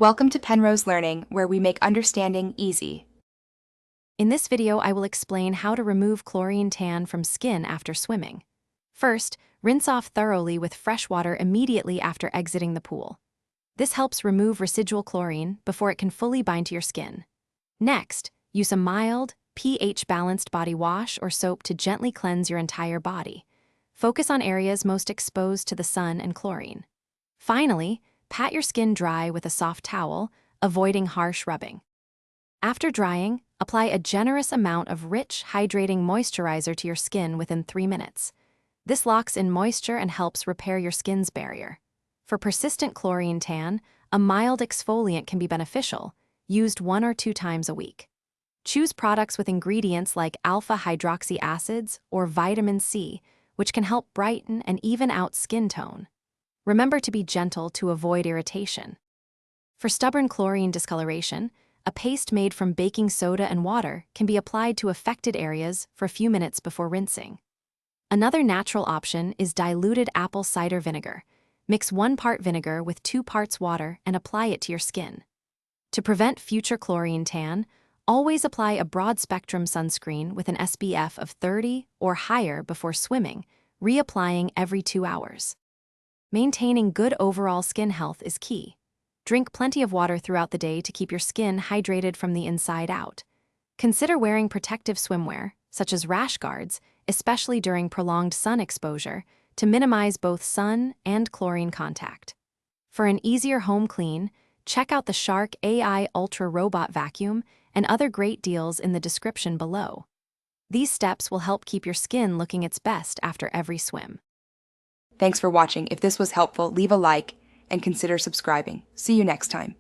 Welcome to Penrose Learning, where we make understanding easy. In this video, I will explain how to remove chlorine tan from skin after swimming. First, rinse off thoroughly with fresh water immediately after exiting the pool. This helps remove residual chlorine before it can fully bind to your skin. Next, use a mild, pH-balanced body wash or soap to gently cleanse your entire body. Focus on areas most exposed to the sun and chlorine. Finally, pat your skin dry with a soft towel, avoiding harsh rubbing. After drying, apply a generous amount of rich, hydrating moisturizer to your skin within 3 minutes. This locks in moisture and helps repair your skin's barrier. For persistent chlorine tan, a mild exfoliant can be beneficial, used 1 or 2 times a week. Choose products with ingredients like alpha-hydroxy acids or vitamin C, which can help brighten and even out skin tone. Remember to be gentle to avoid irritation. For stubborn chlorine discoloration, a paste made from baking soda and water can be applied to affected areas for a few minutes before rinsing. Another natural option is diluted apple cider vinegar. Mix 1 part vinegar with 2 parts water and apply it to your skin. To prevent future chlorine tan, always apply a broad-spectrum sunscreen with an SPF of 30 or higher before swimming, reapplying every 2 hours. Maintaining good overall skin health is key. Drink plenty of water throughout the day to keep your skin hydrated from the inside out. Consider wearing protective swimwear, such as rash guards, especially during prolonged sun exposure, to minimize both sun and chlorine contact. For an easier home clean, check out the Shark AI Ultra Robot Vacuum and other great deals in the description below. These steps will help keep your skin looking its best after every swim. Thanks for watching. If this was helpful, leave a like and consider subscribing. See you next time.